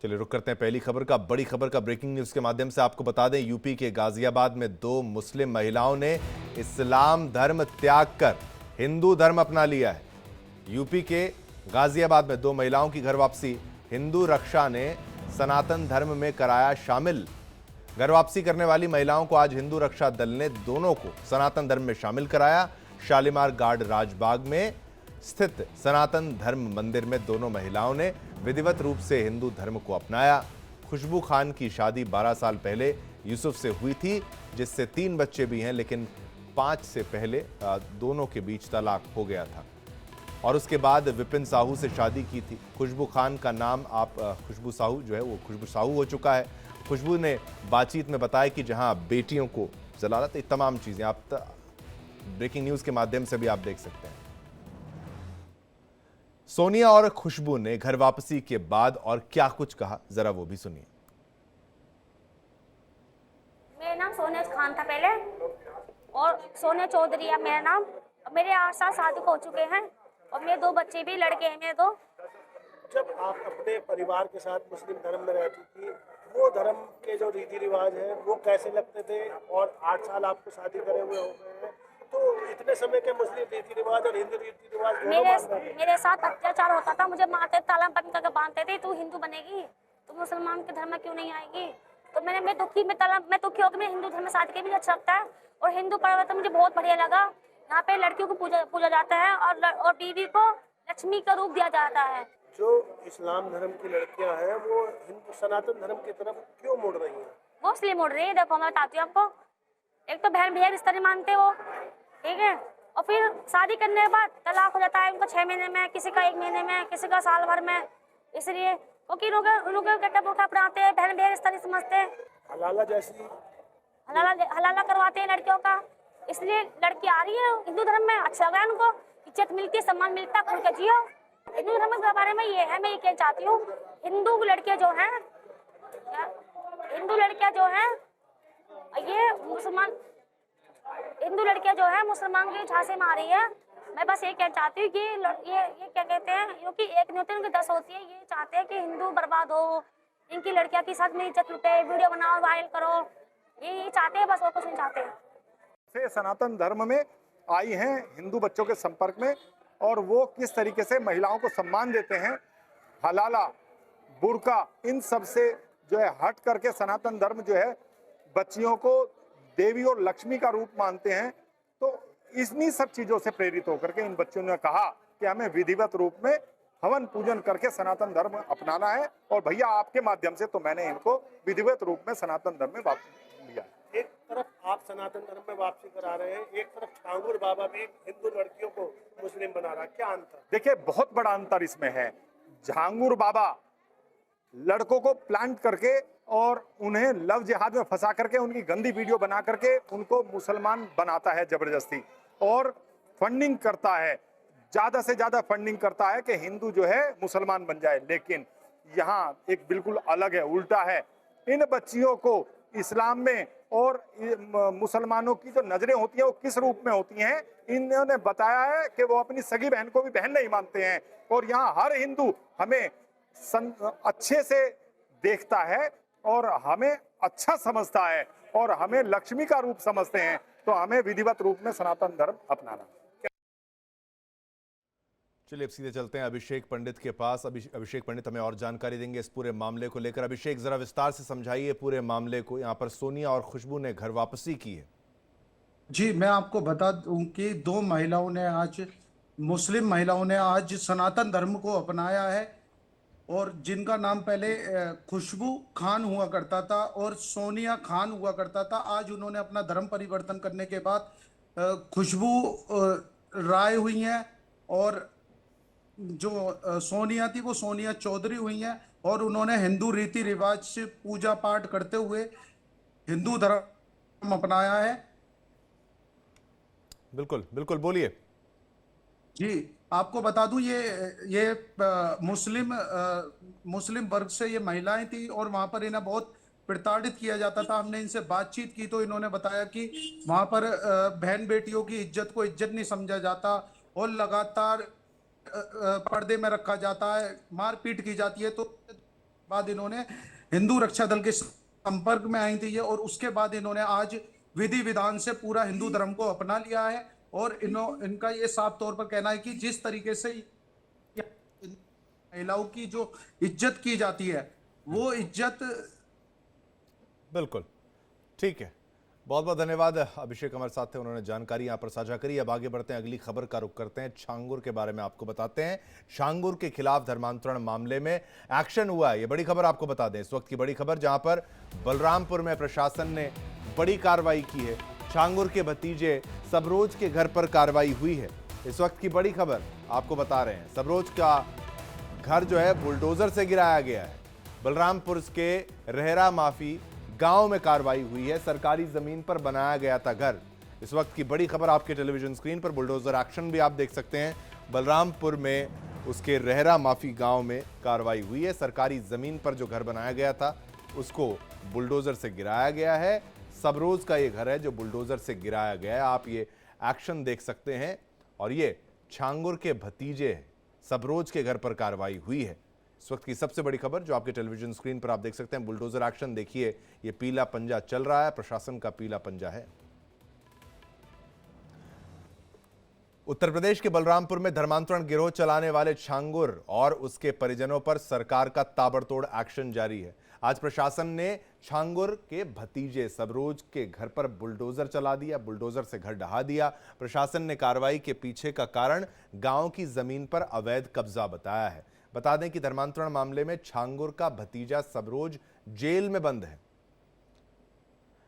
चलिए रुक करते हैं पहली खबर का। बड़ी खबर का ब्रेकिंग न्यूज के माध्यम से आपको बता दें, यूपी के गाजियाबाद में 2 मुस्लिम महिलाओं ने इस्लाम धर्म त्याग कर हिंदू धर्म अपना लिया है। यूपी के गाजियाबाद में 2 महिलाओं की घर वापसी। हिंदू रक्षा ने सनातन धर्म में कराया शामिल। घर वापसी करने वाली महिलाओं को आज हिंदू रक्षा दल ने दोनों को सनातन धर्म में शामिल कराया। शालीमार गार्ड राजबाग में स्थित सनातन धर्म मंदिर में दोनों महिलाओं ने विधिवत रूप से हिंदू धर्म को अपनाया। खुशबू खान की शादी 12 साल पहले यूसुफ से हुई थी, जिससे 3 बच्चे भी हैं, लेकिन 5 से पहले दोनों के बीच तलाक हो गया था और उसके बाद विपिन साहू से शादी की थी। खुशबू खान का नाम आप खुशबू साहू जो है वो खुशबू साहू हो चुका है। खुशबू ने बातचीत में बताया कि जहां बेटियों को जलालत, तमाम चीजें आप ब्रेकिंग न्यूज के माध्यम से भी आप देख सकते हैं। सोनिया और खुशबू ने घर वापसी के बाद और क्या कुछ कहा, जरा वो भी सुनिए। मेरा नाम सोनिया खान था पहले, और सोनिया चौधरी है मेरा नाम। मेरे 8 साल शादी हो चुके हैं और मेरे 2 बच्चे भी, लड़के हैं मेरे 2। जब आप अपने परिवार के साथ मुस्लिम धर्म में रहती थी, वो धर्म के जो रीति रिवाज हैं वो कैसे लगते थे? और 8 साल आपको शादी करे हुए हो गए हैं, तो इतने समय के मुस्लिम रीति रिवाज और हिंदू रीति रिवाज मेरे साथ अत्याचार होता था। मुझे मारते, ताला बंद करके बांधते थे, तू हिंदू बनेगी, तू मुसलमान के धर्म में क्यों नहीं आएगी। तो मैं दुखी होकर मैं हिंदू धर्म में शादी के भी अच्छा लगता है। और हिंदू पर्व तो मुझे बहुत बढ़िया लगा। यहाँ पे लड़कियों को पूजा जाता है और बीवी को लक्ष्मी का रूप दिया जाता है। जो इस्लाम धर्म की लड़कियां हैं वो हिंदू सनातन धर्म की तरफ क्यों मुड़ रही हैं? वो इसलिए मुड़ रही है, देखो मैं बताती हूँ आपको। एक तो बहन भैया रिश्ता नहीं मानते वो, ठीक है, और फिर शादी करने के बाद तलाक हो जाता है उनका 6 महीने में, किसी का 1 महीने में, किसी का साल भर में। इसलिए क्योंकि लोग कट्टा उठा अपनाते हैं, बहन भैया रिश्ता नहीं समझते। हलाला करवाते हैं लड़कियों का। इसलिए लड़की आ रही है हिंदू धर्म में, अच्छा लगा उनको, इज्जत मिलती है, सम्मान मिलता है, खुल के जियो। हिंदू धर्म के बारे में ये है, मैं ये कहना चाहती हूँ, हिंदू लड़कियां जो हैं ये हिंदू लड़कियां जो है मुसलमान की झांसे में आ रही है। मैं बस ये कहना चाहती हूँ कि ये क्या कहते हैं, क्योंकि एक नहीं होती उनकी 10 होती है। ये चाहते हैं कि हिंदू बर्बाद हो, इनकी लड़कियां की साथ में इज्जत लुटे, वीडियो बनाओ, वायरल करो, ये चाहते हैं, बस और कुछ नहीं चाहते। से सनातन धर्म में आई हैं, हिंदू बच्चों के संपर्क में, और वो किस तरीके से महिलाओं को सम्मान देते हैं, हलाला, बुर्का, इन सब से जो है हट करके सनातन धर्म जो है बच्चियों को देवी और लक्ष्मी का रूप मानते हैं। तो इन्हीं सब चीजों से प्रेरित होकर के इन बच्चों ने कहा कि हमें विधिवत रूप में हवन पूजन करके सनातन धर्म अपनाना है, और भैया आपके माध्यम से तो मैंने इनको विधिवत रूप में सनातन धर्म में वापस लिया। एक तरफ आप सनातन धर्म में वापसी करा रहे हैं, एक तरफ ठाकुर बाबा भी हिंदू लड़कियों को मुस्लिम बना रहा है, क्या अंतर? देखिए बहुत बड़ा अंतर इसमें है। झांगुर बाबा लड़कों को प्लांट करके और उन्हें लव जिहाद में फंसा करके उनकी गंदी वीडियो बना करके उनको मुसलमान बनाता है जबरदस्ती, और फंडिंग करता है, ज्यादा से ज्यादा फंडिंग करता है कि हिंदू जो है मुसलमान बन जाए। लेकिन यहाँ एक बिल्कुल अलग है, उल्टा है। इन बच्चियों को इस्लाम में और मुसलमानों की जो नजरें होती हैं वो किस रूप में होती हैं, इन्होंने बताया है कि वो अपनी सगी बहन को भी बहन नहीं मानते हैं। और यहाँ हर हिंदू हमें अच्छे से देखता है और हमें अच्छा समझता है और हमें लक्ष्मी का रूप समझते हैं, तो हमें विधिवत रूप में सनातन धर्म अपनाना। चलिए अब सीधे चलते हैं अभिषेक पंडित के पास। अभिषेक पंडित हमें और जानकारी देंगे इस पूरे मामले को लेकर। अभिषेक, जरा विस्तार से समझाइए पूरे मामले को। यहाँ पर सोनिया और खुशबू ने घर वापसी की है। जी, मैं आपको बता दूं कि 2 महिलाओं ने आज, मुस्लिम महिलाओं ने आज सनातन धर्म को अपनाया है, और जिनका नाम पहले खुशबू खान हुआ करता था और सोनिया खान हुआ करता था, आज उन्होंने अपना धर्म परिवर्तन करने के बाद खुशबू राय हुई हैं, और जो सोनिया थी वो सोनिया चौधरी हुई हैं, और उन्होंने हिंदू रीति रिवाज से पूजा पाठ करते हुए हिंदू धर्म अपनाया है। बिल्कुल बिल्कुल, बोलिए। जी, आपको बता दूं, ये मुस्लिम वर्ग से ये महिलाएं थी, और वहां पर इन्हें बहुत प्रताड़ित किया जाता था। हमने इनसे बातचीत की तो इन्होंने बताया कि वहां पर बहन बेटियों की इज्जत को इज्जत नहीं समझा जाता, और लगातार पर्दे में रखा जाता है, मारपीट की जाती है। तो बाद इन्होंने हिंदू रक्षा दल के संपर्क में आई थी ये, और उसके बाद इन्होंने आज विधि विधान से पूरा हिंदू धर्म को अपना लिया है। और इनका ये साफ तौर पर कहना है कि जिस तरीके से महिलाओं की जो इज्जत की जाती है वो इज्जत। बिल्कुल ठीक है, बहुत बहुत धन्यवाद अभिषेक हमारे साथ थे, उन्होंने जानकारी यहां पर साझा करी। अब आगे बढ़ते हैं, अगली खबर का रुख करते हैं। छांगुर के बारे में आपको बताते हैं। छांगुर के खिलाफ धर्मांतरण मामले में एक्शन हुआ है, ये बड़ी खबर आपको बता दें। इस वक्त की बड़ी खबर, जहां पर बलरामपुर में प्रशासन ने बड़ी कार्रवाई की है। छांगुर के भतीजे सबरोज के घर पर कार्रवाई हुई है। इस वक्त की बड़ी खबर आपको बता रहे हैं। सबरोज का घर जो है बुलडोजर से गिराया गया है। बलरामपुर के रहरा माफी गांव में कार्रवाई हुई है। सरकारी जमीन पर बनाया गया था घर। इस वक्त की बड़ी खबर आपके टेलीविजन स्क्रीन पर, बुलडोजर एक्शन भी आप देख सकते हैं। बलरामपुर में उसके रहरा माफी गांव में कार्रवाई हुई है। सरकारी जमीन पर जो घर बनाया गया था उसको बुलडोजर से गिराया गया है। सबरोज का ये घर है जो बुलडोजर से गिराया गया है। आप ये एक्शन देख सकते हैं। और ये छांगुर के भतीजे हैं, सबरोज के घर पर कार्रवाई हुई है। इस वक्त की सबसे बड़ी खबर जो आपके टेलीविजन स्क्रीन पर आप देख सकते हैं, बुलडोजर एक्शन देखिए। ये पीला पंजा चल रहा है, प्रशासन का पीला पंजा है। उत्तर प्रदेश के बलरामपुर में धर्मांतरण गिरोह चलाने वाले छांगुर और उसके परिजनों पर सरकार का ताबड़तोड़ एक्शन जारी है। आज प्रशासन ने छांगुर के भतीजे सबरोज के घर पर बुलडोजर चला दिया, बुलडोजर से घर ढहा दिया। प्रशासन ने कार्रवाई के पीछे का कारण गांव की जमीन पर अवैध कब्जा बताया है। बता दें कि धर्मांतरण मामले में छांगुर का भतीजा सबरोज जेल में बंद है।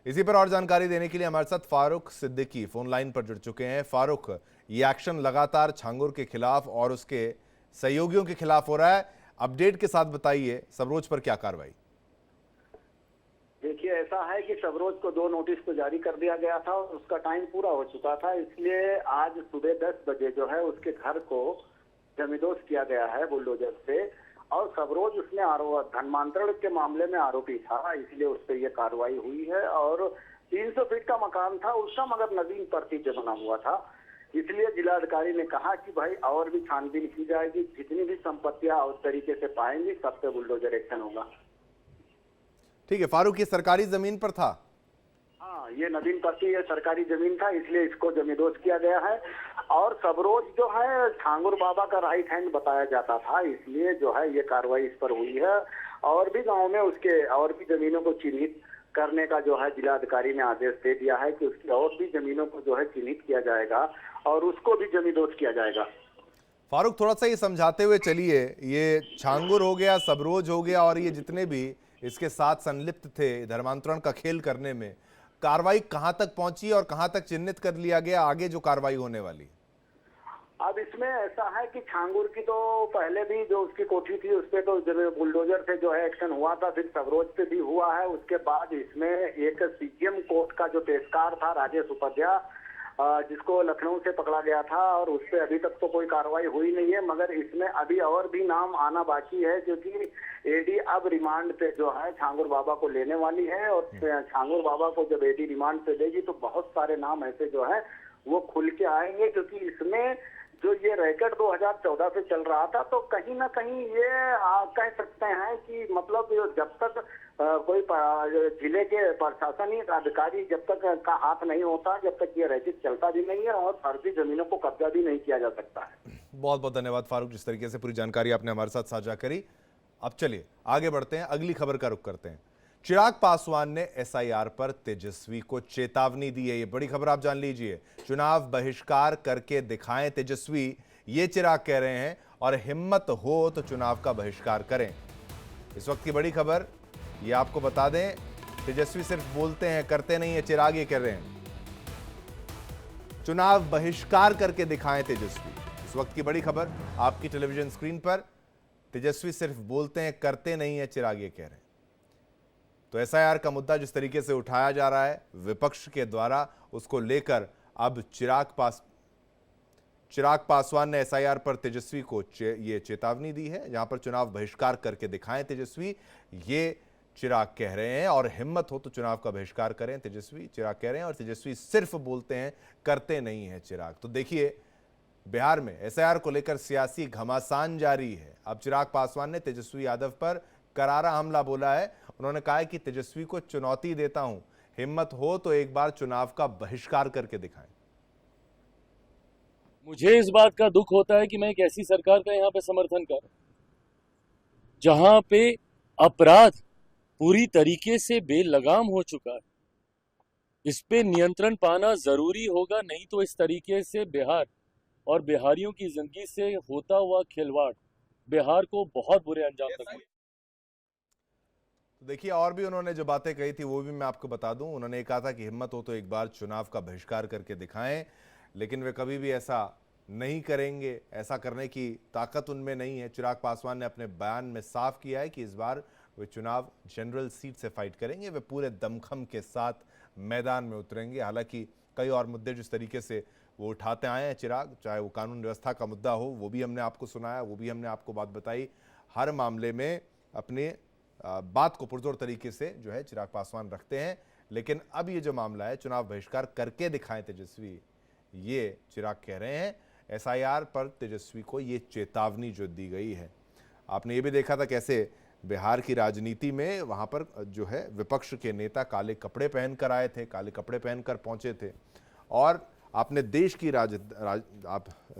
इसी पर और जानकारी देने के लिए हमारे साथ फारूक सिद्दीकी फोन लाइन पर जुड़ चुके हैं। फारूक, ये एक्शन लगातार छांगुर के खिलाफ और उसके सहयोगियों के खिलाफ हो रहा है, अपडेट के साथ बताइए, सबरोज पर क्या कार्रवाई? देखिए, ऐसा है कि सबरोज को 2 नोटिस तो जारी कर दिया गया था और उसका टाइम पूरा हो चुका था, इसलिए आज सुबह 10 बजे जो है उसके घर को जमींदोज किया गया है बुलडोजर से। और सबरोज उसमें धर्मांतरण के मामले में आरोपी था, इसलिए उस पर यह कार्रवाई हुई है। और 300 फीट का मकान था उसका, मगर नदीम परती पे बना हुआ था, इसलिए जिलाधिकारी ने कहा कि भाई और भी छानबीन की जाएगी, जितनी भी संपत्तियां उस तरीके से पाएंगी सब पे बुलडोजर एक्शन होगा। ठीक है फारूक, ये सरकारी जमीन पर था? हाँ, ये नदीम परती ये सरकारी जमीन था, इसलिए इसको जमींदोज किया गया है। और सबरोज जो है छांगुर बाबा का राइट हैंड बताया जाता था, इसलिए जो है ये कार्रवाई इस पर हुई है। और भी गांव में उसके और भी जमीनों को चिन्हित करने का जो है जिलाधिकारी ने आदेश दे दिया है कि उसकी और भी जमीनों को जो है चिन्हित किया जाएगा और उसको भी जमींदोज किया जाएगा। फारूक, थोड़ा सा ये समझाते हुए चलिए, ये छांगुर हो गया, सबरोज हो गया और ये जितने भी इसके साथ संलिप्त थे धर्मांतरण का खेल करने में, कार्रवाई कहां तक पहुंची और कहां तक चिन्हित कर लिया गया, आगे जो कार्रवाई होने वाली? अब इसमें ऐसा है कि छांगुर की तो पहले भी जो उसकी कोठी थी उस पे तो बुलडोजर से जो है एक्शन हुआ था, फिर सबरोज पे भी हुआ है। उसके बाद इसमें एक सीजीएम कोर्ट का जो पेशकार था राजेश उपाध्याय, जिसको लखनऊ से पकड़ा गया था, और उस पर अभी तक तो कोई कार्रवाई हुई नहीं है। मगर इसमें अभी और भी नाम आना बाकी है, क्योंकि एडी अब रिमांड पे जो है छांगुर बाबा को लेने वाली है। और छांगुर बाबा को जब एडी रिमांड पे देगी तो बहुत सारे नाम ऐसे जो है वो खुल के आएंगे, क्योंकि इसमें जो ये रैकेट 2014 से चल रहा था, तो कहीं ना कहीं ये कह सकते हैं कि मतलब जब तक कोई जिले के प्रशासनिक अधिकारी जब तक का हाथ नहीं होता, जब तक ये रैकेट चलता भी नहीं है और फर्जी जमीनों को कब्जा भी नहीं किया जा सकता है। बहुत बहुत धन्यवाद फारूक, जिस तरीके से पूरी जानकारी आपने हमारे साथ साझा करी। अब चलिए आगे बढ़ते हैं, अगली खबर का रुख करते हैं। चिराग पासवान ने एसआईआर पर तेजस्वी को चेतावनी दी है, ये बड़ी खबर आप जान लीजिए। चुनाव बहिष्कार करके दिखाएं तेजस्वी, ये चिराग कह रहे हैं, और हिम्मत हो तो चुनाव का बहिष्कार करें। इस वक्त की बड़ी खबर ये आपको बता दें, तेजस्वी सिर्फ बोलते हैं करते नहीं है, चिराग ये कह रहे हैं चुनाव बहिष्कार करके दिखाएं तेजस्वी। इस वक्त की बड़ी खबर आपकी टेलीविजन स्क्रीन पर, तेजस्वी सिर्फ बोलते हैं करते नहीं है, चिराग ये कह रहे हैं। तो एसआईआर का मुद्दा जिस तरीके से उठाया जा रहा है विपक्ष के द्वारा, उसको लेकर अब चिराग पासवान ने एसआईआर पर तेजस्वी को ये चेतावनी दी है, जहां पर चुनाव बहिष्कार करके दिखाएं तेजस्वी, ये चिराग कह रहे हैं। और हिम्मत हो तो चुनाव का बहिष्कार करें तेजस्वी, चिराग कह रहे हैं। और तेजस्वी सिर्फ बोलते हैं करते नहीं है, चिराग। तो देखिए, बिहार में एसआईआर को लेकर सियासी घमासान जारी है। अब चिराग पासवान ने तेजस्वी यादव पर करारा हमला बोला है। उन्होंने कहा है कि तेजस्वी को चुनौती देता हूं, हिम्मत हो तो एक बार चुनाव का बहिष्कार करके दिखाएं। मुझे इस बात का दुख होता है कि मैं एक ऐसी सरकार का यहाँ पे समर्थन कर रहा हूं जहां पे अपराध पूरी तरीके से बेलगाम हो चुका है। इस पे नियंत्रण पाना जरूरी होगा, नहीं तो इस तरीके से बिहार और बिहारियों की जिंदगी से होता हुआ खिलवाड़ बिहार को बहुत बुरे अंजाम तक। तो देखिए, और भी उन्होंने जो बातें कही थी वो भी मैं आपको बता दूं। उन्होंने कहा था कि हिम्मत हो तो एक बार चुनाव का बहिष्कार करके दिखाएं, लेकिन वे कभी भी ऐसा नहीं करेंगे, ऐसा करने की ताकत उनमें नहीं है। चिराग पासवान ने अपने बयान में साफ किया है कि इस बार वे चुनाव जनरल सीट से फाइट करेंगे, वे पूरे दमखम के साथ मैदान में उतरेंगे। हालांकि कई और मुद्दे जिस तरीके से वो उठाते आए हैं चिराग, चाहे वो कानून व्यवस्था का मुद्दा हो, वो भी हमने आपको सुनाया, वो भी हमने आपको बात बताई। हर मामले में अपने बात को पुरजोर तरीके से जो है चिराग पासवान रखते हैं। लेकिन अब ये जो मामला है, चुनाव बहिष्कार करके दिखाएं तेजस्वी, ये चिराग कह रहे हैं। एसआईआर पर तेजस्वी को ये चेतावनी जो दी गई है। आपने ये भी देखा था कैसे बिहार की राजनीति में वहाँ पर जो है विपक्ष के नेता काले कपड़े पहनकर आए थे, काले कपड़े पहनकर पहुँचे थे। और आपने देश की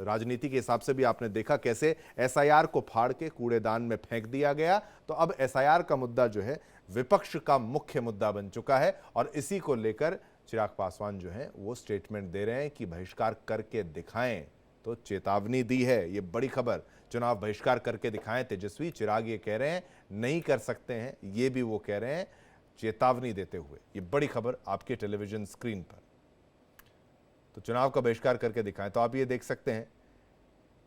राजनीति के हिसाब से भी आपने देखा कैसे एसआईआर को फाड़ के कूड़ेदान में फेंक दिया गया। तो अब एसआईआर का मुद्दा जो है विपक्ष का मुख्य मुद्दा बन चुका है, और इसी को लेकर चिराग पासवान जो है वो स्टेटमेंट दे रहे हैं कि बहिष्कार करके दिखाएं। तो चेतावनी दी है, ये बड़ी खबर। चुनाव बहिष्कार करके दिखाएं तेजस्वी, चिराग ये कह रहे हैं नहीं कर सकते हैं, ये भी वो कह रहे हैं चेतावनी देते हुए। ये बड़ी खबर आपके टेलीविजन स्क्रीन पर। तो चुनाव का बहिष्कार करके दिखाएं। तो आप ये देख सकते हैं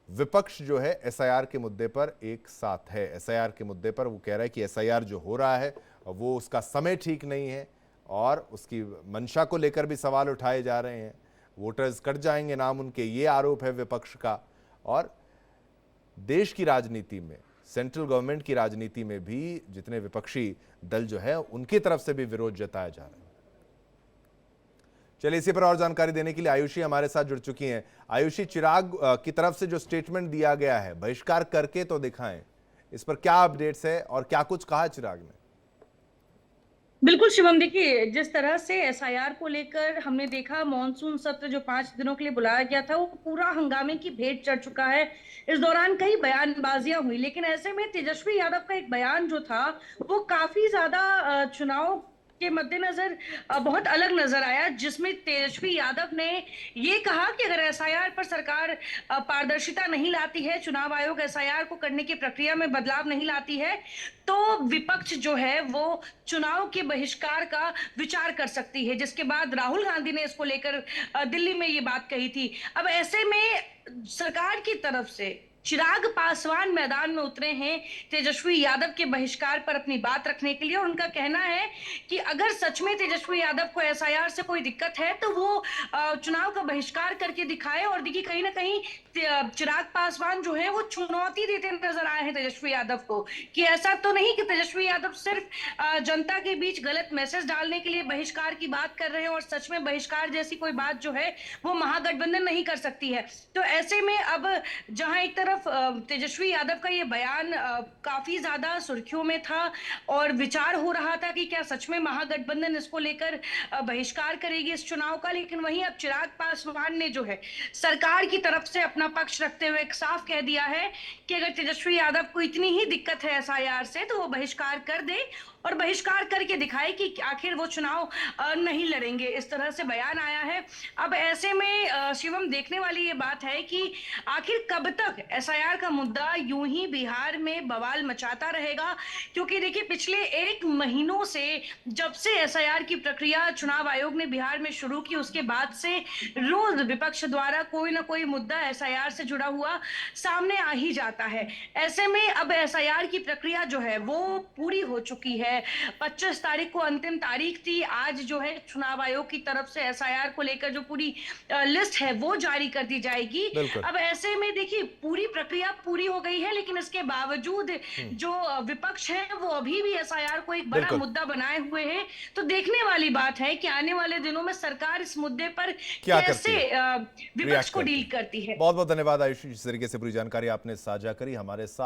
विपक्ष जो है एसआईआर के मुद्दे पर एक साथ है। एसआईआर के मुद्दे पर वो कह रहा है कि एसआईआर जो हो रहा है वो उसका समय ठीक नहीं है, और उसकी मंशा को लेकर भी सवाल उठाए जा रहे हैं। वोटर्स कट जाएंगे नाम उनके, ये आरोप है विपक्ष का। और देश की राजनीति में, सेंट्रल गवर्नमेंट की राजनीति में भी जितने विपक्षी दल जो है उनकी तरफ से भी विरोध जताया जा रहा है। चलिए, इसी पर और जानकारी देने के लिए आयुषी हमारे साथ जुड़ चुकी हैं। आयुषी, चिराग की तरफ से जो स्टेटमेंट दिया गया है बहिष्कार करके तो दिखाएं, इस पर क्या अपडेट्स है और क्या कुछ कहा चिराग ने? बिल्कुल शिवम, देखिए जिस तरह से एसआईआर को लेकर हमने देखा, मॉनसून सत्र जो 5 दिनों के लिए बुलाया गया था वो पूरा हंगामे की भेंट चढ़ चुका है। इस दौरान कई बयानबाजियां हुई, लेकिन ऐसे में तेजस्वी यादव का एक बयान जो था वो काफी ज्यादा चुनाव के मद्देनजर बहुत अलग नजर आया, जिसमें तेजस्वी यादव ने ये कहा कि अगर एसआईआर पर सरकार पारदर्शिता नहीं लाती है, चुनाव आयोग एसआईआर को करने की प्रक्रिया में बदलाव नहीं लाती है, तो विपक्ष जो है वो चुनाव के बहिष्कार का विचार कर सकती है। जिसके बाद राहुल गांधी ने इसको लेकर दिल्ली में ये बात कही थी। अब ऐसे में सरकार की तरफ से चिराग पासवान मैदान में उतरे हैं तेजस्वी यादव के बहिष्कार पर अपनी बात रखने के लिए, और उनका कहना है कि अगर सच में तेजस्वी यादव को एसआईआर से कोई दिक्कत है तो वो चुनाव का बहिष्कार करके दिखाए। और देखिए, कहीं ना कहीं चिराग पासवान जो है वो चुनौती देते नजर आए हैं तेजस्वी यादव को, कि ऐसा तो नहीं कि तेजस्वी यादव सिर्फ जनता के बीच गलत मैसेज डालने के लिए बहिष्कार की बात कर रहे हैं, और सच में बहिष्कार जैसी कोई बात जो है वो महागठबंधन नहीं कर सकती है। तो ऐसे में अब जहां एक तरफ तेजस्वी यादव का ये बयान काफी ज्यादा सुर्खियों में था और विचार हो रहा था कि क्या सच में महागठबंधन इसको लेकर बहिष्कार करेगी इस चुनाव का, लेकिन वहीं अब चिराग पासवान ने जो है सरकार की तरफ से अपना पक्ष रखते हुए साफ कह दिया है कि अगर तेजस्वी यादव को इतनी ही दिक्कत है एसआईआर से तो वो बहिष्कार कर दे और बहिष्कार करके दिखाए कि आखिर वो चुनाव नहीं लड़ेंगे। इस तरह से बयान आया है। अब ऐसे में शिवम, देखने वाली ये बात है कि आखिर कब तक एसआईआर का मुद्दा यूं ही बिहार में बवाल मचाता रहेगा, क्योंकि देखिए पिछले 1 महीनों से जब से एसआईआर की प्रक्रिया चुनाव आयोग ने बिहार में शुरू की, उसके बाद से रोज विपक्ष द्वारा कोई ना कोई मुद्दा एसआईआर से जुड़ा हुआ सामने आ ही जाता है। ऐसे में अब एसआईआर की प्रक्रिया जो है वो पूरी हो चुकी है। 25 तारीख को अंतिम तारीख थी। आज जो है चुनाव आयोग की तरफ से एसआईआर को लेकर जो पूरी लिस्ट है वो जारी कर दी जाएगी। अब ऐसे में देखिए पूरी प्रक्रिया पूरी हो गई है, लेकिन इसके बावजूद जो विपक्ष है वो अभी भी एसआईआर को एक बड़ा मुद्दा बनाए हुए हैं। तो देखने वाली बात है कि आने वाले दिनों में सरकार इस मुद्दे पर कैसे विपक्ष को डील करती है। बहुत बहुत धन्यवाद आयुषी, जिस तरीके से पूरी जानकारी आपने साझा करी हमारे साथ।